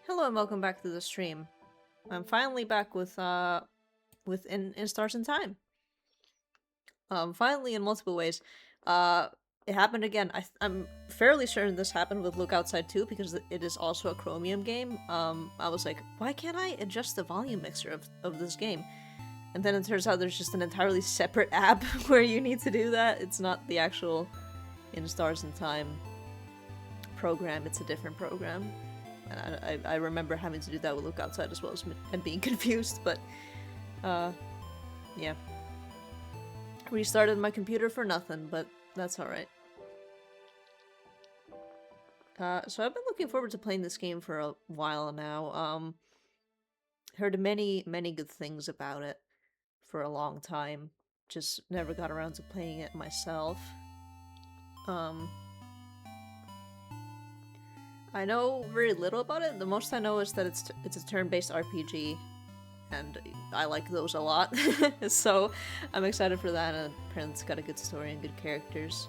Hello and welcome back to the stream. I'm finally back with in Stars in Time. Finally in multiple ways. Uh, it happened again. I'm fairly certain this happened with Look Outside too because it is also a Chromium game. I was like, why can't I adjust the volume mixer of this game? And then it turns out there's just an entirely separate app where you need to do that. It's not the actual In Stars in Time program. It's a different program. And I remember having to do that with Look Outside as well as and being confused, but yeah. Restarted my computer for nothing, but that's alright. So I've been looking forward to playing this game for a while now. Heard many good things about it for a long time. Just never got around to playing it myself. I know very little about it. The most I know is that it's a turn-based RPG, and I like those a lot. So I'm excited for that, and apparently it's got a good story and good characters,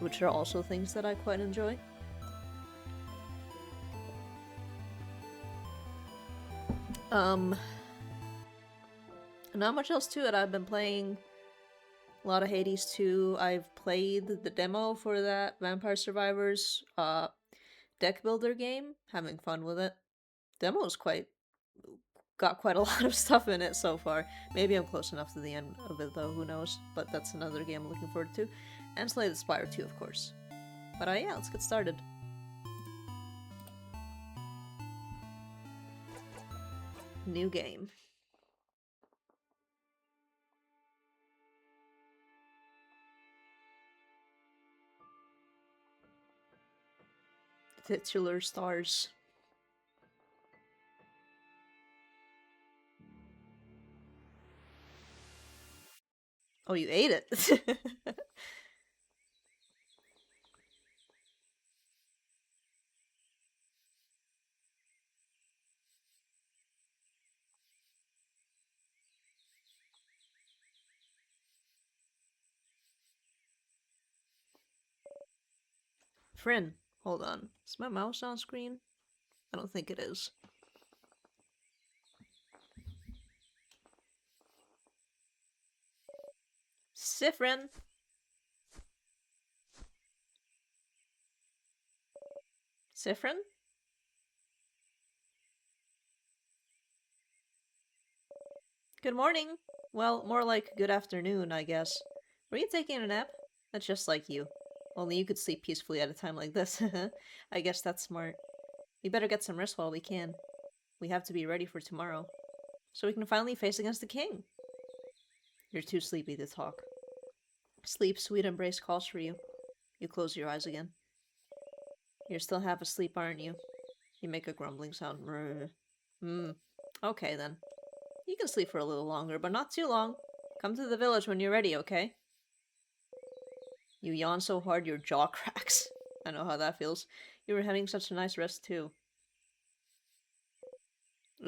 which are also things that I quite enjoy. Not much else to it. I've been playing a lot of Hades 2. I've played the demo for that Vampire Survivors deck builder game, having fun with it. Demo is got quite a lot of stuff in it so far. Maybe I'm close enough to the end of it though, who knows. But that's another game I'm looking forward to. And Slay the Spire 2, of course. But yeah, let's get started. New game. Titular stars. Oh, you ate it. Friend, hold on. Is my mouse on screen? I don't think it is. Sifrin! Sifrin? Good morning! Well, more like good afternoon, I guess. Were you taking a nap? That's just like you. Only you could sleep peacefully at a time like this. I guess that's smart. We better get some rest while we can. We have to be ready for tomorrow. So we can finally face against the king. You're too sleepy to talk. Sleep, sweet embrace calls for you. You close your eyes again. You're still half asleep, aren't you? You make a grumbling sound. Okay then. You can sleep for a little longer, but not too long. Come to the village when you're ready, okay? You yawn so hard your jaw cracks. I know how that feels. You were having such a nice rest too.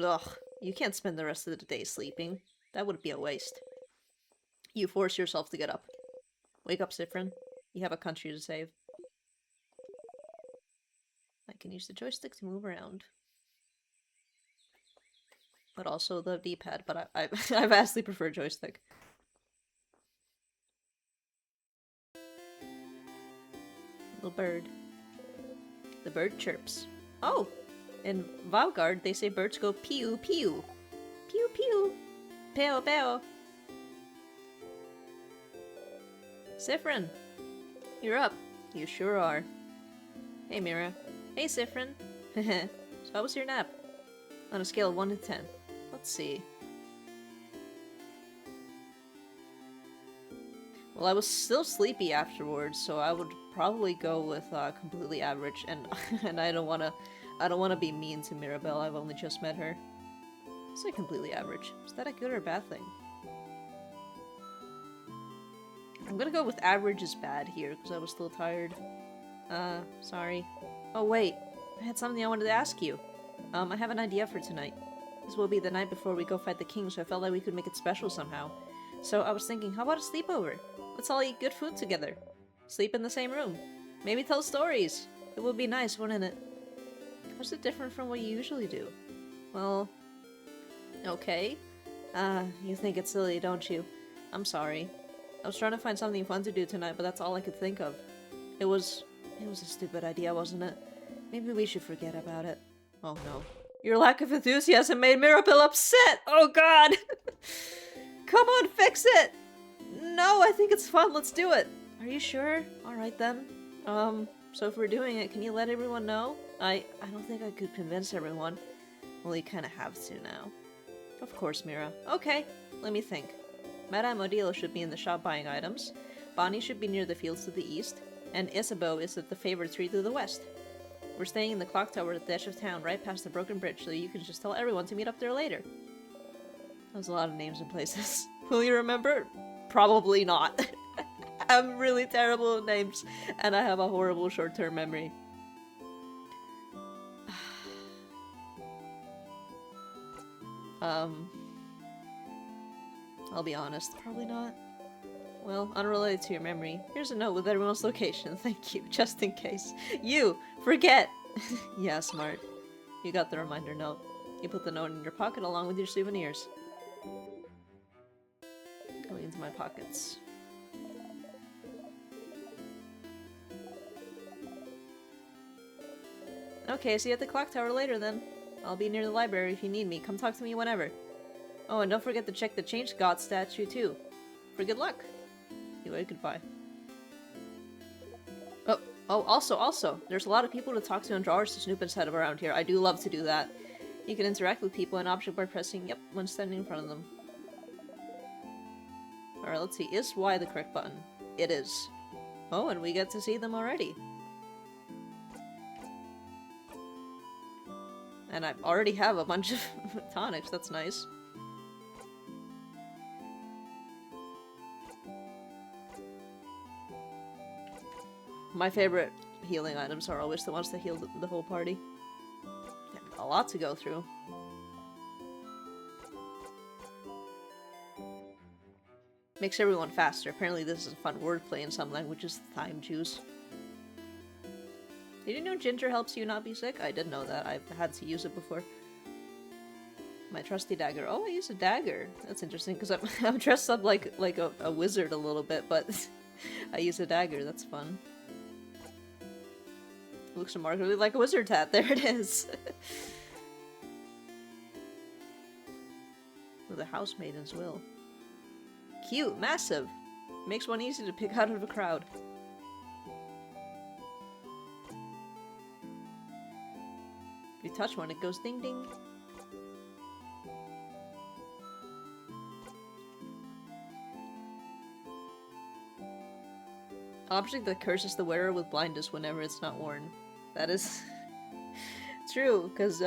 Ugh, you can't spend the rest of the day sleeping. That would be a waste. You force yourself to get up. Wake up, Sifrin. You have a country to save. I can use the joystick to move around. But also the D-pad, but I vastly prefer joystick. Little bird. The bird chirps. Oh! In Valgard, they say birds go pew pew. Pew pew. Peo peo. Sifrin! You're up. You sure are. Hey, Mira. Hey, Sifrin. So how was your nap? On a scale of 1 to 10. Let's see. Well, I was still sleepy afterwards, so I would probably go with completely average. And and I don't wanna be mean to Mirabelle. I've only just met her. Say completely average. Is that a good or bad thing? I'm gonna go with average is bad here because I was still tired. Sorry. Oh wait, I had something I wanted to ask you. I have an idea for tonight. This will be the night before we go fight the king, so I felt like we could make it special somehow. So I was thinking, how about a sleepover? Let's all eat good food together. Sleep in the same room. Maybe tell stories. It would be nice, wouldn't it? Was it different from what you usually do? Well, okay. You think it's silly, don't you? I'm sorry. I was trying to find something fun to do tonight, but that's all I could think of. It was a stupid idea, wasn't it? Maybe we should forget about it. Oh no. Your lack of enthusiasm made Mirabelle upset! Oh god! Come on, fix it! No, I think it's fun, let's do it! Are you sure? Alright then. So if we're doing it, can you let everyone know? I don't think I could convince everyone. Well, you kinda have to now. Of course, Mira. Okay, let me think. Madame Odile should be in the shop buying items. Bonnie should be near the fields to the east. And Isabeau is at the favored tree to the west. We're staying in the clock tower at the edge of town, right past the broken bridge, so you can just tell everyone to meet up there later. That was a lot of names and places. Will you remember? Probably not. I'm really terrible at names, and I have a horrible short-term memory. I'll be honest, probably not. Well, unrelated to your memory, here's a note with everyone's location. Thank you, just in case. You! Forget! Yeah, smart. You got the reminder note. You put the note in your pocket along with your souvenirs. Going into my pockets. Okay, see you at the clock tower later then. I'll be near the library if you need me. Come talk to me whenever. Oh, and don't forget to check the Change God statue too. For good luck. Anyway, goodbye. Oh, also, there's a lot of people to talk to and drawers to snoop and set up around here. I do love to do that. You can interact with people in object by pressing yep when standing in front of them. Alright, let's see. Is Y the correct button? It is. Oh, and we get to see them already. And I already have a bunch of tonics, that's nice. My favorite healing items are always the ones that heal the whole party. Yeah, a lot to go through. Makes everyone faster. Apparently this is a fun wordplay in some languages. Thyme juice. Did you know ginger helps you not be sick? I did know that. I've had to use it before. My trusty dagger. Oh, I use a dagger. That's interesting because I'm dressed up like a wizard a little bit, but I use a dagger. That's fun. It looks remarkably like a wizard's hat. There it is. With a housemaiden's will. Cute, massive. Makes one easy to pick out of a crowd. If you touch one, it goes ding ding. Object that curses the wearer with blindness whenever it's not worn. That is true, because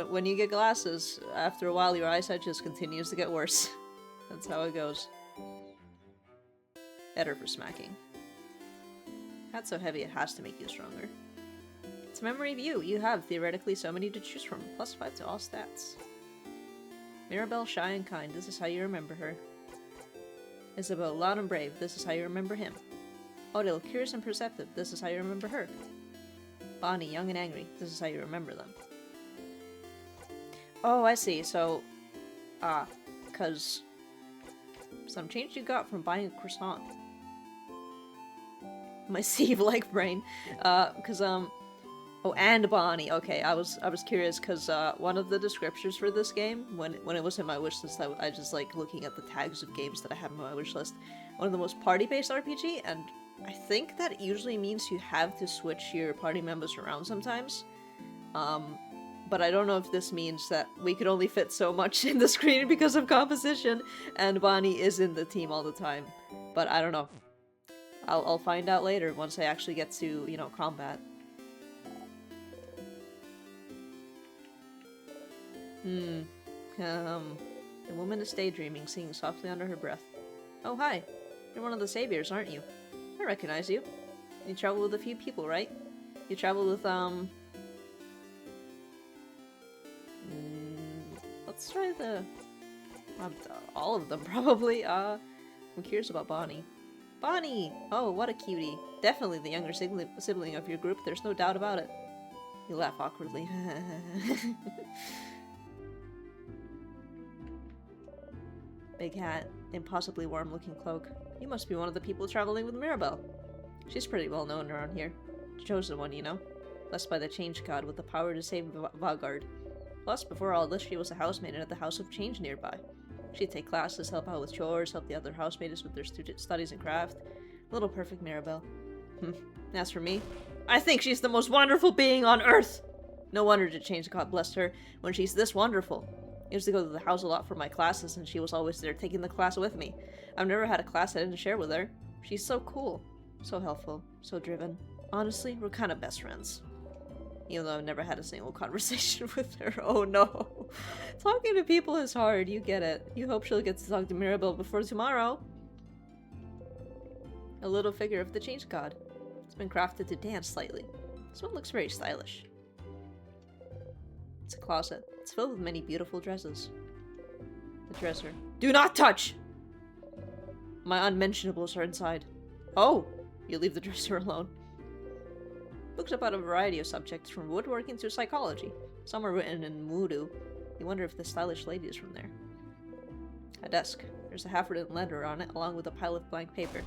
when you get glasses, after a while your eyesight just continues to get worse. That's how it goes. Better for smacking. That's so heavy it has to make you stronger. It's memory of you. You have, theoretically, so many to choose from. +5 to all stats. Mirabelle, shy and kind. This is how you remember her. Isabeau, loud and brave. This is how you remember him. Odile, curious and perceptive. This is how you remember her. Bonnie, young and angry. This is how you remember them. Oh, I see. So, cause some change you got from buying a croissant. My sieve-like brain. Oh, and Bonnie. Okay, I was curious because one of the descriptors for this game, when it was in my wish list, I just like looking at the tags of games that I have in my wish list. One of the most party-based RPG, and I think that usually means you have to switch your party members around sometimes. But I don't know if this means that we could only fit so much in the screen because of composition, and Bonnie is in the team all the time. But I don't know. I'll find out later once I actually get to, you know, combat. The woman is daydreaming, singing softly under her breath. Oh, hi. You're one of the saviors, aren't you? I recognize you. You travel with a few people, right? You travel with, let's try all of them, probably. I'm curious about Bonnie. Bonnie! Oh, what a cutie. Definitely the younger sibling of your group, there's no doubt about it. You laugh awkwardly. Big hat, impossibly warm-looking cloak. You must be one of the people traveling with Mirabelle. She's pretty well known around here. Chosen one, you know. Blessed by the Change God with the power to save Vaugarde. Plus, before all this, she was a housemaid at the House of Change nearby. She'd take classes, help out with chores, help the other housemaids with their studies and craft. Little perfect Mirabelle. As for me, I think she's the most wonderful being on Earth! No wonder the Change God blessed her when she's this wonderful. I used to go to the house a lot for my classes, and she was always there taking the class with me. I've never had a class I didn't share with her. She's so cool. So helpful. So driven. Honestly, we're kind of best friends. Even though I've never had a single conversation with her. Oh no. Talking to people is hard, you get it. You hope she'll get to talk to Mirabelle before tomorrow. A little figure of the Change God. It's been crafted to dance slightly. This one looks very stylish. It's a closet. It's filled with many beautiful dresses. The dresser. Do not touch! My unmentionables are inside. Oh! You leave the dresser alone. Books about a variety of subjects, from woodworking to psychology. Some are written in Voodoo. You wonder if the stylish lady is from there. A desk. There's a half-written letter on it, along with a pile of blank paper.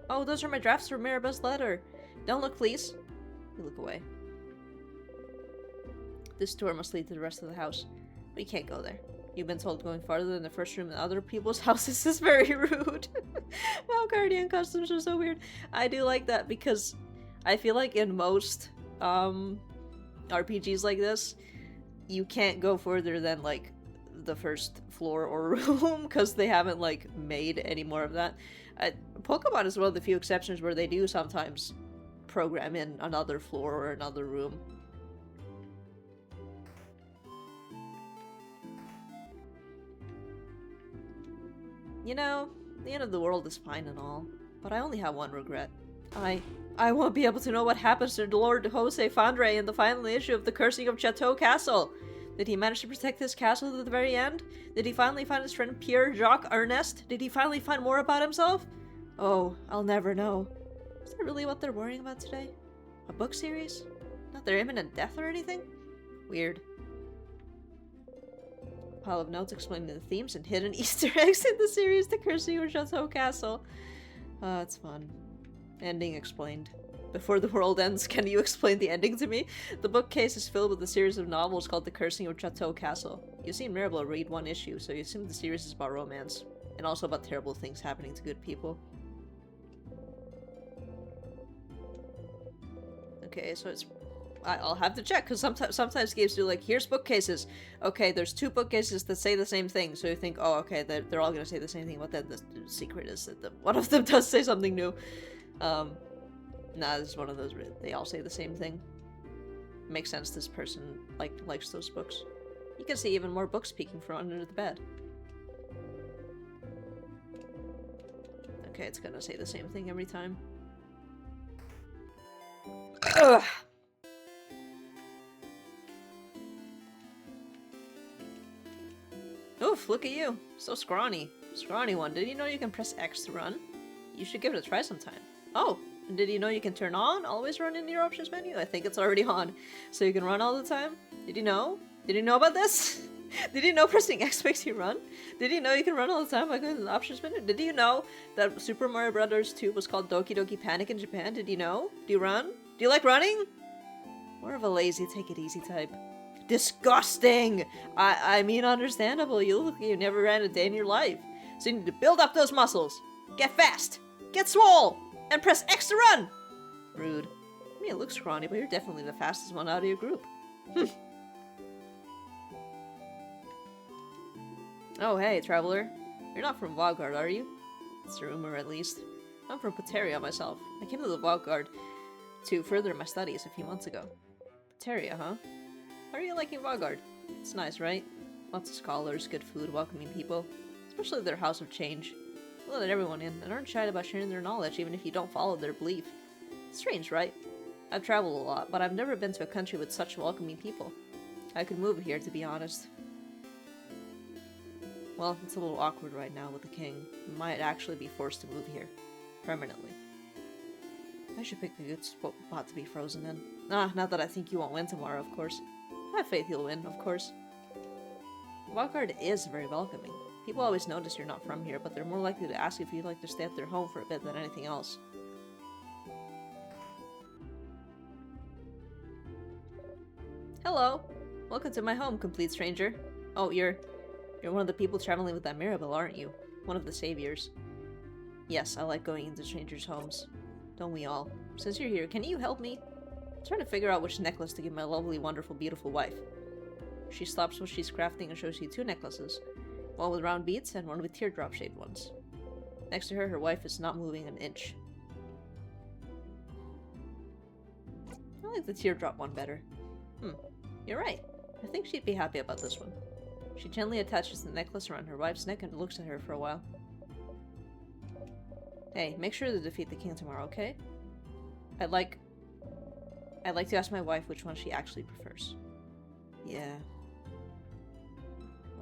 Oh, those are my drafts for Mirabelle's letter. Don't look, please. You look away. This door must lead to the rest of the house. But you can't go there. You've been told going farther than the first room in other people's houses is very rude. Wow, Guardian customs are so weird. I do like that because I feel like in most RPGs like this, you can't go further than like the first floor or room because they haven't like made any more of that. Pokemon is one of the few exceptions where they do sometimes program in another floor or another room. You know, the end of the world is fine and all, but I only have one regret. I won't be able to know what happens to Lord Jose Fandre in the final issue of The Cursing of Chateau Castle. Did he manage to protect his castle to the very end? Did he finally find his friend Pierre Jacques Ernest? Did he finally find more about himself? Oh, I'll never know. Is that really what they're worrying about today? A book series? Not their imminent death or anything? Weird. Pile of notes explaining the themes and hidden Easter eggs in the series The Cursing of Chateau Castle. It's fun. Ending explained. Before the world ends, can you explain the ending to me? The bookcase is filled with a series of novels called The Cursing of Chateau Castle. You've seen Mirabelle read one issue, so you assume the series is about romance. And also about terrible things happening to good people. Okay, so it's... I'll have to check, because sometimes games do like, here's bookcases. Okay, there's two bookcases that say the same thing, so you think, oh, okay, they're all gonna say the same thing, but then the secret is that one of them does say something new. Nah, this is one of those where they all say the same thing. Makes sense this person likes those books. You can see even more books peeking from under the bed. Okay, it's gonna say the same thing every time. Ugh! Oof, look at you. So scrawny. Scrawny one. Did you know you can press X to run? You should give it a try sometime. Oh, and did you know you can turn on always run in your options menu? I think it's already on. So you can run all the time? Did you know? Did you know about this? Did you know pressing X makes you run? Did you know you can run all the time by going to the options menu? Did you know that Super Mario Bros. 2 was called Doki Doki Panic in Japan? Did you know? Do you run? Do you like running? More of a lazy, take it easy type. Disgusting! I mean, understandable. You look like you never ran a day in your life. So you need to build up those muscles. Get fast! Get swole! And press X to run! Rude. I mean, it looks scrawny, but you're definitely the fastest one out of your group. Oh, hey, traveler. You're not from Vaugarde, are you? It's a rumor, at least. I'm from Pateria myself. I came to the Vaugarde to further my studies a few months ago. Pateria, huh? How are you liking Vaugarde? It's nice, right? Lots of scholars, good food, welcoming people. Especially their House of Change. They let everyone in, and aren't shy about sharing their knowledge even if you don't follow their belief. It's strange, right? I've traveled a lot, but I've never been to a country with such welcoming people. I could move here, to be honest. Well, it's a little awkward right now with the king. I might actually be forced to move here. Permanently. I should pick a good spot to be frozen in. Ah, not that I think you won't win tomorrow, of course. I have faith you'll win, of course. Wildcard is very welcoming. People always notice you're not from here, but they're more likely to ask if you'd like to stay at their home for a bit than anything else. Hello! Welcome to my home, complete stranger. Oh, you're one of the people traveling with that Mirabelle, aren't you? One of the saviors. Yes, I like going into strangers' homes. Don't we all? Since you're here, can you help me? I'm trying to figure out which necklace to give my lovely, wonderful, beautiful wife. She stops what she's crafting and shows you 2 necklaces. One with round beads and one with teardrop-shaped ones. Next to her, her wife is not moving an inch. I like the teardrop one better. You're right. I think she'd be happy about this one. She gently attaches the necklace around her wife's neck and looks at her for a while. Hey, make sure to defeat the king tomorrow, okay? I'd like to ask my wife which one she actually prefers. Yeah.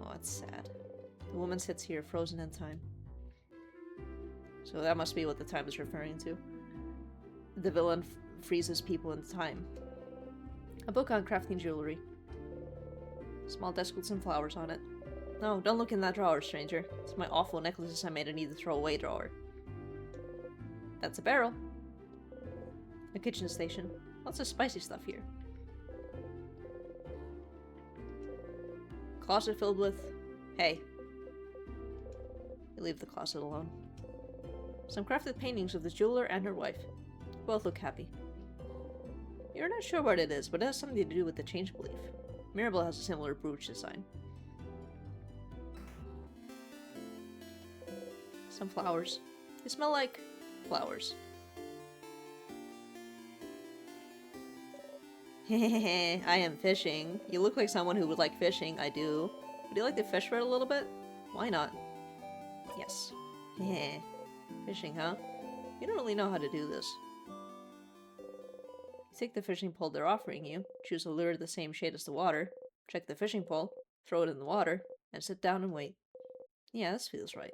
Oh, that's sad. The woman sits here, frozen in time. So that must be what the time is referring to. The villain freezes people in time. A book on crafting jewelry. Small desk with some flowers on it. No, don't look in that drawer, stranger. It's my awful necklaces I made a need to throw away drawer. That's a barrel. A kitchen station. Lots of spicy stuff here. Closet filled with... Hey. You leave the closet alone. Some crafted paintings of the jeweler and her wife. Both look happy. You're not sure what it is, but it has something to do with the change belief. Mirabelle has a similar brooch design. Some flowers. They smell like flowers. Hehehe, I am fishing. You look like someone who would like fishing. I do. Would you like to fish for it a little bit? Why not? Yes. Hehe. Fishing, huh? You don't really know how to do this. Take the fishing pole they're offering you, choose a lure the same shade as the water, check the fishing pole, throw it in the water, and sit down and wait. Yeah, this feels right.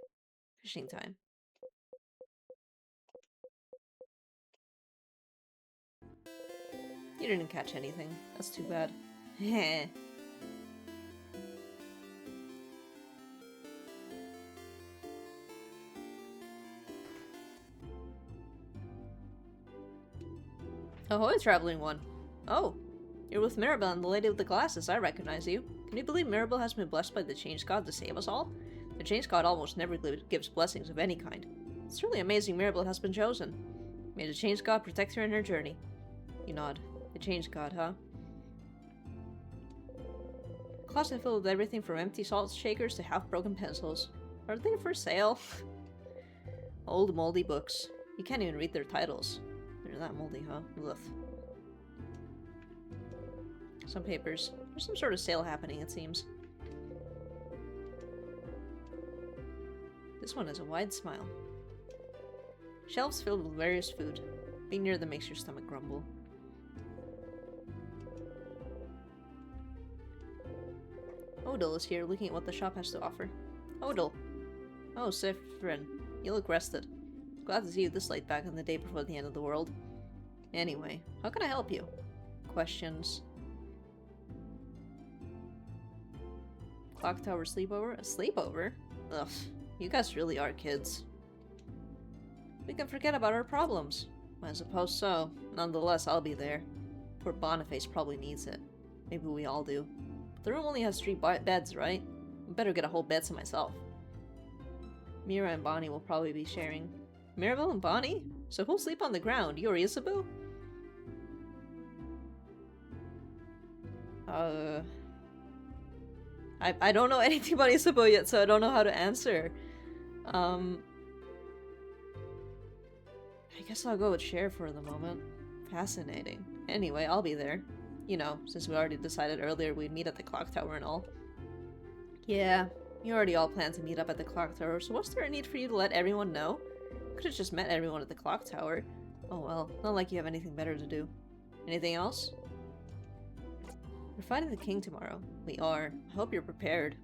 Fishing time. You didn't catch anything. That's too bad. Heh. Ahoy, traveling one. Oh, you're with Mirabelle and the lady with the glasses. I recognize you. Can you believe Mirabelle has been blessed by the Change God to save us all? The Change God almost never gives blessings of any kind. It's truly amazing Mirabelle has been chosen. May the Change God protect her in her journey. You nod. The Change God, huh? Closet filled with everything from empty salt shakers to half-broken pencils. Are they for sale? Old moldy books. You can't even read their titles. They're that moldy, huh? Ugh. Some papers. There's some sort of sale happening, it seems. This one has a wide smile. Shelves filled with various food. Being near them makes your stomach grumble. Odal is here, looking at what the shop has to offer. Odal. Oh, Sifrin. You look rested. Glad to see you this late back on the day before the end of the world. Anyway, how can I help you? Questions. Clock tower sleepover? A sleepover? Ugh, you guys really are kids. We can forget about our problems. I suppose so. Nonetheless, I'll be there. Poor Boniface probably needs it. Maybe we all do. But the room only has 3 beds, right? I better get a whole bed to myself. Mira and Bonnie will probably be sharing. Mirabelle and Bonnie? So who'll sleep on the ground? You or Isabu? I don't know anything about Isabu yet, so I don't know how to answer. I guess I'll go with share for the moment. Fascinating. Anyway, I'll be there. You know, since we already decided earlier we'd meet at the clock tower and all. Yeah, you already all planned to meet up at the clock tower, so was there a need for you to let everyone know? Could have just met everyone at the clock tower. Oh well, not like you have anything better to do. Anything else? We're fighting the king tomorrow. We are. I hope you're prepared.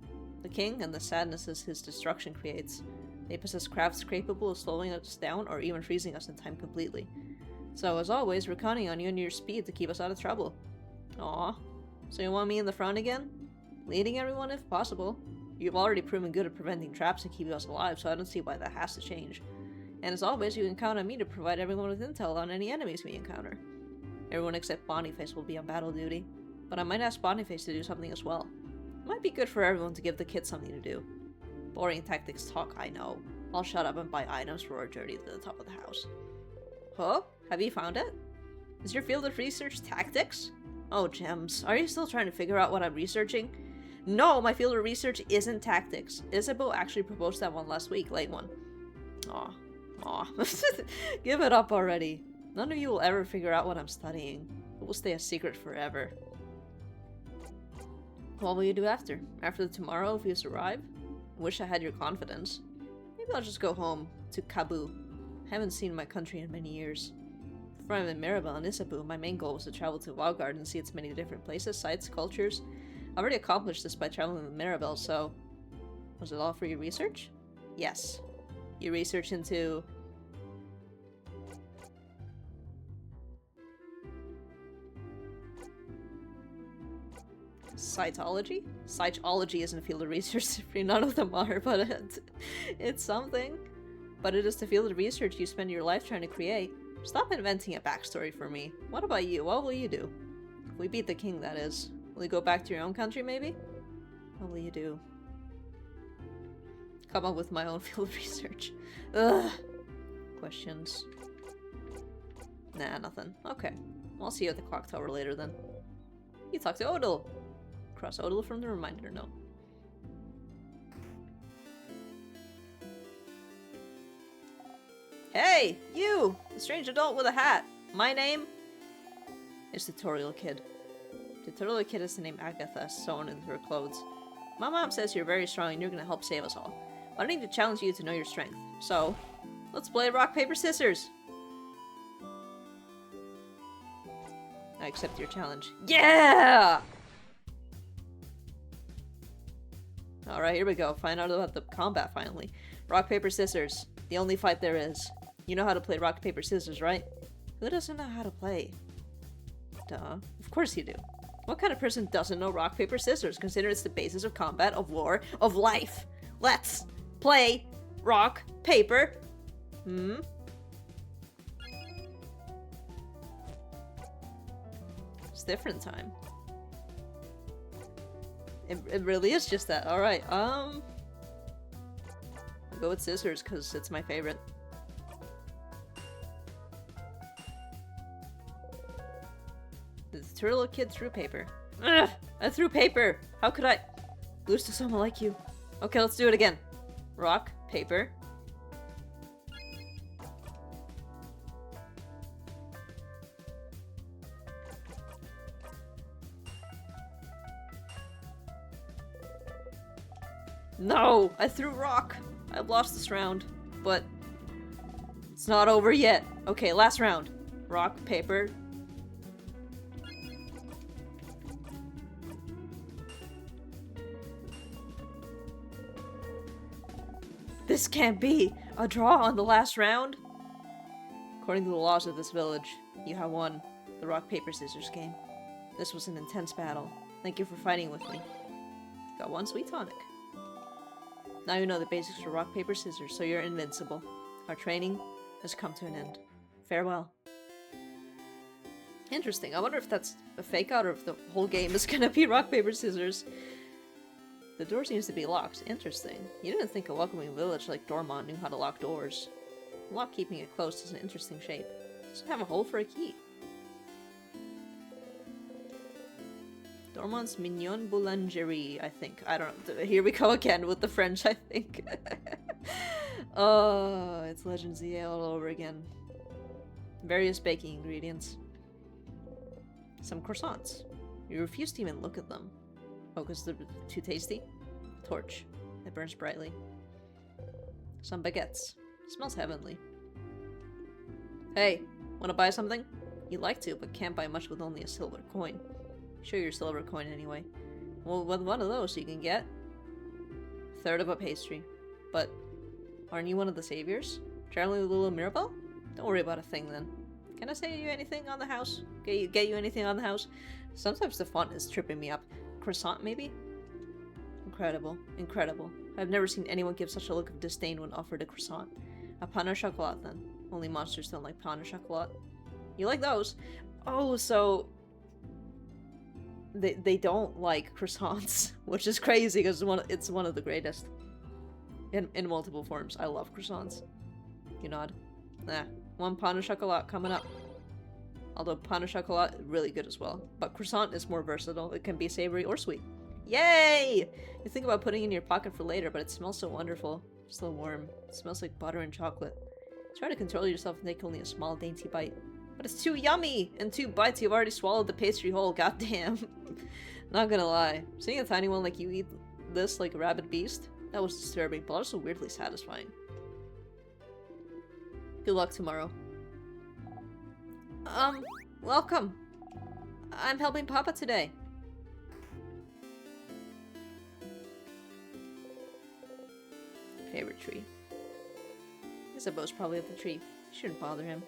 The king and the sadnesses his destruction creates. They possess crafts capable of slowing us down or even freezing us in time completely. So, as always, we're counting on you and your speed to keep us out of trouble. Aw. So you want me in the front again? Leading everyone if possible. You've already proven good at preventing traps and keeping us alive, so I don't see why that has to change. And as always, you can count on me to provide everyone with intel on any enemies we encounter. Everyone except Bonyface will be on battle duty, but I might ask Bonyface to do something as well. It might be good for everyone to give the kids something to do. Boring tactics talk, I know. I'll shut up and buy items for our journey to the top of the house. Huh? Have you found it? Is your field of research tactics? Oh, gems. Are you still trying to figure out what I'm researching? No, my field of research isn't tactics. Isabel actually proposed that one last week, late one. Aw. Aw. Give it up already. None of you will ever figure out what I'm studying. It will stay a secret forever. What will you do after? After the tomorrow if you survive? I wish I had your confidence. Maybe I'll just go home to Kabu. I haven't seen my country in many years. Before I'm in Maribel and Isabu, my main goal was to travel to Wildgard and see its many different places, sites, cultures. I've already accomplished this by traveling with Maribel, so... Was it all for your research? Yes. You research into... Cytology? Cytology isn't a field of research, none of them are, but it's something. But it is the field of research you spend your life trying to create. Stop inventing a backstory for me. What about you? What will you do? If we beat the king, that is. Will you go back to your own country, maybe? What will you do? Come up with my own field of research. Ugh. Questions. Nah, nothing. Okay. I'll see you at the clock tower later then. You talk to Odil. Cross Odil from the reminder note. Hey, you! The strange adult with a hat. My name is Tutorial Kid. Tutorial Kid is the name Agatha sewn into her clothes. My mom says you're very strong and you're gonna help save us all. I need to challenge you to know your strength. So, let's play rock, paper, scissors! I accept your challenge. Yeah! Alright, here we go. Find out about the combat finally. Rock, paper, scissors. The only fight there is. You know how to play rock, paper, scissors, right? Who doesn't know how to play? Duh. Of course you do. What kind of person doesn't know rock, paper, scissors? Consider it's the basis of combat, of war, of life. Let's play rock, paper. It's different time. It really is just that. Alright, I'll go with scissors because it's my favorite. The Turtle Kid threw paper. Ugh! I threw paper! How could I lose to someone like you? Okay, let's do it again. Rock, paper. No! I threw rock! I've lost this round, but it's not over yet. Okay, last round. Rock, paper. This can't be! A draw on the last round? According to the laws of this village, you have won the rock, paper, scissors game. This was an intense battle. Thank you for fighting with me. Got one sweet tonic. Now you know the basics for rock, paper, scissors, so you're invincible. Our training has come to an end. Farewell. Interesting. I wonder if that's a fake out or if the whole game is gonna be rock, paper, scissors. The door seems to be locked. Interesting. You didn't think a welcoming village like Dormont knew how to lock doors. The lock keeping it closed is an interesting shape. Does it have a hole for a key? Dormont's Mignon Boulangerie, I think. I don't know. Here we go again with the French, I think. Oh, it's Legend ZA all over again. Various baking ingredients. Some croissants. You refuse to even look at them. Oh, because they're too tasty? Torch. It burns brightly. Some baguettes. Smells heavenly. Hey, wanna buy something? You'd like to, but can't buy much with only a silver coin. Show your silver coin anyway. Well, with one of those you can get a third of a pastry. But aren't you one of the saviors? Traveling with little Mirabelle? Don't worry about a thing then. Can I say you anything on the house? Get you anything on the house? Sometimes the font is tripping me up. Croissant, maybe? Incredible. Incredible. I've never seen anyone give such a look of disdain when offered a croissant. A pain au chocolat, then. Only monsters don't like pain au chocolat. You like those? Oh, so... They don't like croissants, which is crazy because it's one of the greatest. In multiple forms. I love croissants. You nod. Nah. One pain au chocolat coming up. Although pain au chocolat is really good as well. But croissant is more versatile. It can be savory or sweet. Yay! You think about putting it in your pocket for later, but it smells so wonderful. So warm. It smells like butter and chocolate. Try to control yourself and take only a small dainty bite. But it's too yummy! In 2 bites you've already swallowed the pastry whole, goddamn. Not gonna lie. Seeing a tiny one like you eat this like a rabid beast, that was disturbing, but also weirdly satisfying. Good luck tomorrow. Welcome. I'm helping Papa today. Favorite tree. Isabeau's probably at the tree. Shouldn't bother him.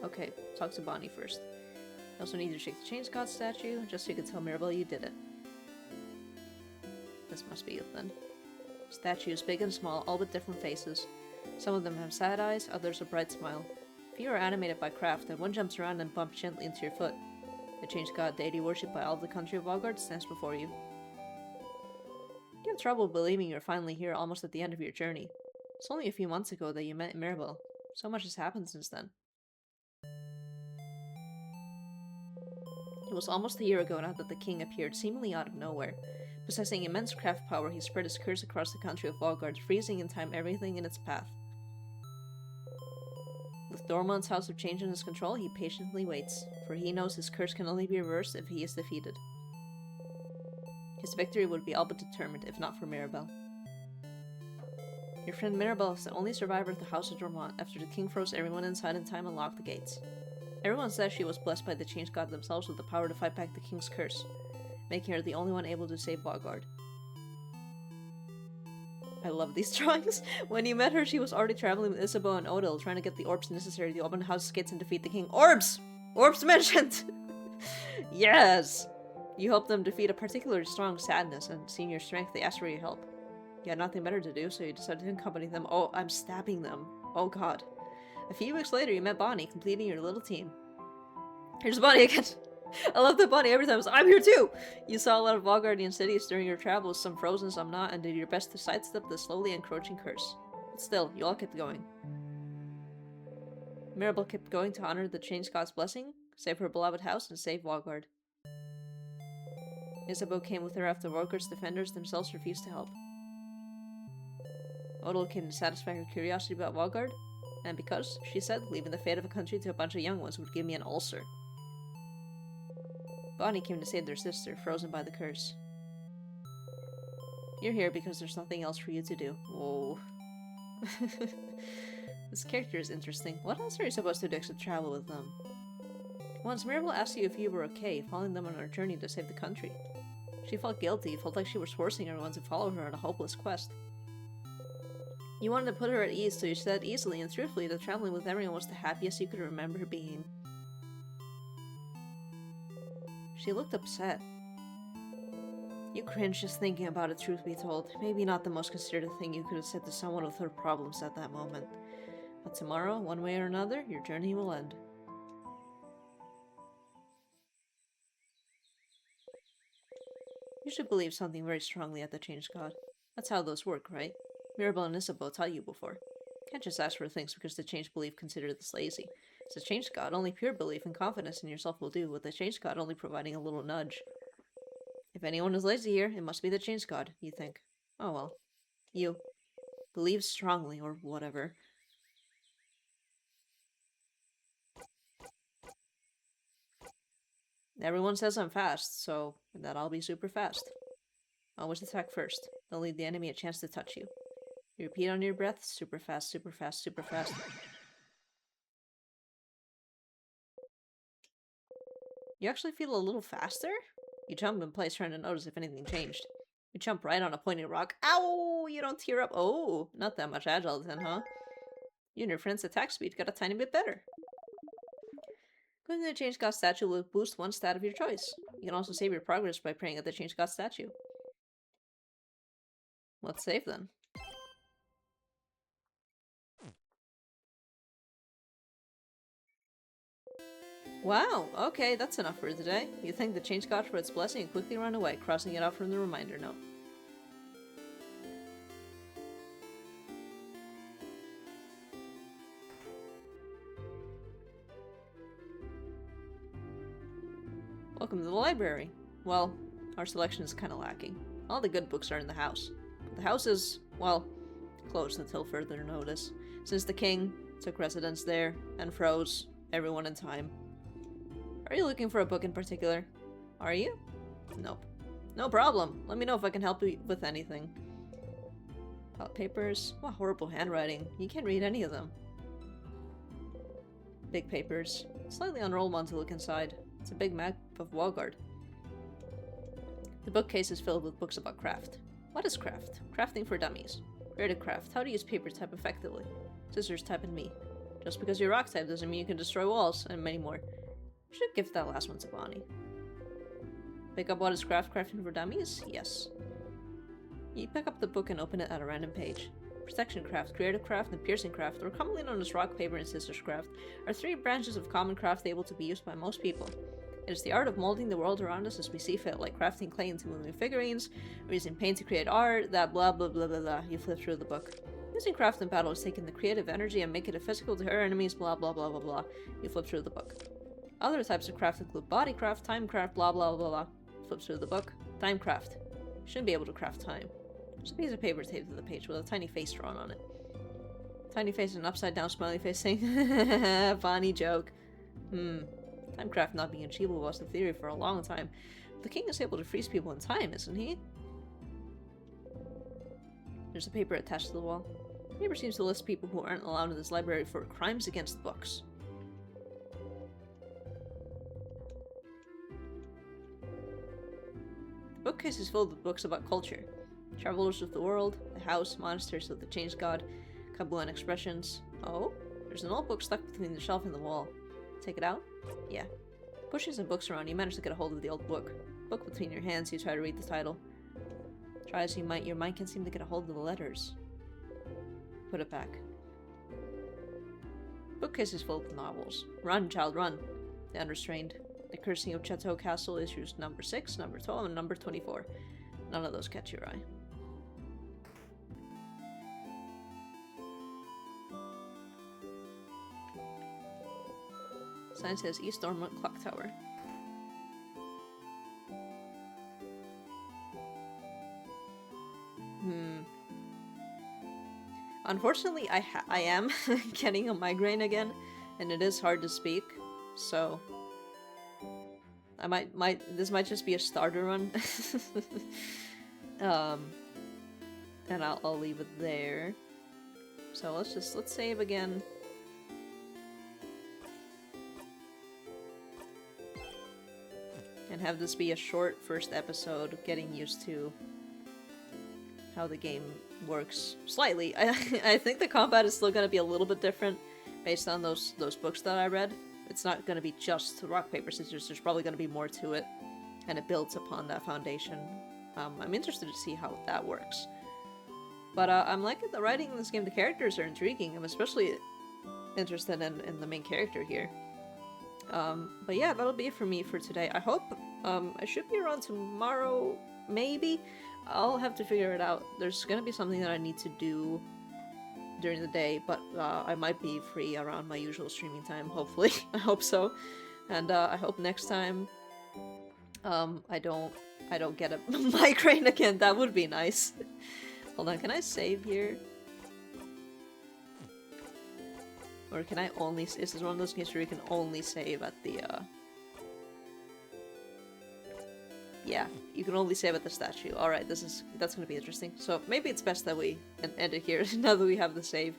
Okay, talk to Bonnie first. You also need to shake the Change God statue, just so you can tell Mirabelle you did it. This must be it then. Statues, big and small, all with different faces. Some of them have sad eyes, others a bright smile. Few are animated by craft, and one jumps around and bumps gently into your foot. The Change God deity worshipped by all of the country of Valgard stands before you. You have trouble believing you're finally here almost at the end of your journey. It's only a few months ago that you met Mirabelle. So much has happened since then. It was almost a year ago now that the king appeared seemingly out of nowhere. Possessing immense craft power, he spread his curse across the country of Valgard, freezing in time everything in its path. With Dormont's House of Change in his control, he patiently waits, for he knows his curse can only be reversed if he is defeated. His victory would be all but determined, if not for Mirabelle. Your friend Mirabelle is the only survivor of the House of Dormont after the king froze everyone inside in time and locked the gates. Everyone says she was blessed by the Change God themselves with the power to fight back the king's curse, making her the only one able to save Valgard. I love these drawings. When you met her, she was already traveling with Isabeau and Odile, trying to get the orbs necessary to open the house's gates and defeat the king. Orbs! Orbs mentioned! Yes! You helped them defeat a particularly strong sadness, and seeing your strength, they asked for your help. You had nothing better to do, so you decided to accompany them. Oh, I'm stabbing them. Oh god. A few weeks later, you met Bonnie, completing your little team. Here's Bonnie again! I love that Bonnie every time says, I'm here too! You saw a lot of Valgardian cities during your travels, some frozen, some not, and did your best to sidestep the slowly encroaching curse. But still, you all kept going. Mirabelle kept going to honor the Change God's blessing, save her beloved house, and save Valgard. Isabeau came with her after Valgard's defenders themselves refused to help. Odile came to satisfy her curiosity about Valgard, and because, she said, leaving the fate of a country to a bunch of young ones would give me an ulcer. Bonnie came to save their sister, frozen by the curse. You're here because there's nothing else for you to do. Whoa. This character is interesting. What else are you supposed to do except travel with them? Once, Mirabelle asked you if you were okay, following them on her journey to save the country. She felt guilty, felt like she was forcing everyone to follow her on a hopeless quest. You wanted to put her at ease, so you said easily and truthfully that traveling with everyone was the happiest you could remember being. She looked upset. You cringed just thinking about it, truth be told. Maybe not the most considerate thing you could have said to someone with her problems at that moment. But tomorrow, one way or another, your journey will end. You should believe something very strongly at the Change God. That's how those work, right? Mirabelle and Isabeau taught you before. Can't just ask for things because the Change belief considered this lazy. As a Change God, only pure belief and confidence in yourself will do, with the Change God only providing a little nudge. If anyone is lazy here, it must be the Change God, you think. Oh well. You. Believe strongly, or whatever. Everyone says I'm fast, so that I'll be super fast. Always attack first. Don't leave the enemy a chance to touch you. You repeat on your breath, super fast, super fast, super fast. You actually feel a little faster? You jump in place trying to notice if anything changed. You jump right on a pointed rock. Ow! You don't tear up. Oh, not that much agile then, huh? You and your friend's attack speed got a tiny bit better. Going to the Change God statue will boost one stat of your choice. You can also save your progress by praying at the Change God statue. Let's save then. Wow, okay, that's enough for today. You thank the Change God for its blessing and quickly run away, crossing it out from the reminder note. Welcome to the library. Well, our selection is kind of lacking. All the good books are in the house. But the house is, well, closed until further notice, since the king took residence there and froze everyone in time. Are you looking for a book in particular? Are you? Nope. No problem. Let me know if I can help you with anything. Palette papers. What horrible handwriting. You can't read any of them. Big papers. Slightly unrolled one to look inside. It's a big map of Walgard. The bookcase is filled with books about craft. What is craft? Crafting for dummies. Creative craft. How to use paper type effectively. Scissors type and me. Just because you're rock type doesn't mean you can destroy walls, and many more. Should give that last one to Bonnie. Pick up what is crafting for dummies? Yes. You pick up the book and open it at a random page. Protection craft, creative craft, and piercing craft, or commonly known as rock, paper, and scissors craft, are three branches of common craft able to be used by most people. It is the art of molding the world around us as we see fit, like crafting clay into moving figurines, or using paint to create art, that blah blah blah blah blah. You flip through the book. Using craft in battle is taking the creative energy and make it physical to her enemies, blah blah blah blah blah. You flip through the book. Other types of craft include body craft, time craft, blah blah blah blah. Flip through the book. Time craft. You shouldn't be able to craft time. Just a piece of paper taped to the page with a tiny face drawn on it. Tiny face and an upside down smiley face saying, funny joke. Time craft not being achievable was the theory for a long time. The king is able to freeze people in time, isn't he? There's a paper attached to the wall. The paper seems to list people who aren't allowed in this library for crimes against books. The bookcase is filled with books about culture. Travelers of the World, The House, Monasteries of the Change God, Kabuan Expressions. Oh? There's an old book stuck between the shelf and the wall. Take it out? Yeah. Pushing some books around, you manage to get a hold of the old book. Book between your hands, you try to read the title. Try as you might, your mind can't seem to get a hold of the letters. Put it back. Bookcase is full of novels. Run, child, run. The Unrestrained. The Cursing of Chateau Castle issues number 6, number 12, and number 24. None of those catch your eye. Sign says East Ormond Clock Tower. Unfortunately, I am getting a migraine again, and it is hard to speak, so this might just be a starter run. And I'll leave it there. So let's save again. And have this be a short first episode, getting used to how the game works slightly. I think the combat is still gonna be a little bit different based on those books that I read. It's not gonna be just rock, paper, scissors. There's probably gonna be more to it, and it builds upon that foundation. I'm interested to see how that works. But I'm liking the writing in this game. The characters are intriguing. I'm especially interested in the main character here. But yeah, that'll be it for me for today. I hope, I should be around tomorrow, maybe? I'll have to figure it out. There's gonna be something that I need to do during the day, but I might be free around my usual streaming time, hopefully. I hope so. And I hope next time I don't get a migraine again. That would be nice. Hold on, can I save here? Or can I only... Is this one of those games where you can only save at the, Yeah, you can only save at the statue. Alright, that's gonna be interesting. So maybe it's best that we end it here, now that we have the save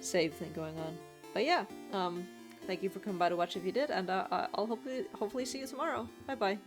thing going on. But yeah, thank you for coming by to watch if you did, and I'll hopefully see you tomorrow. Bye bye.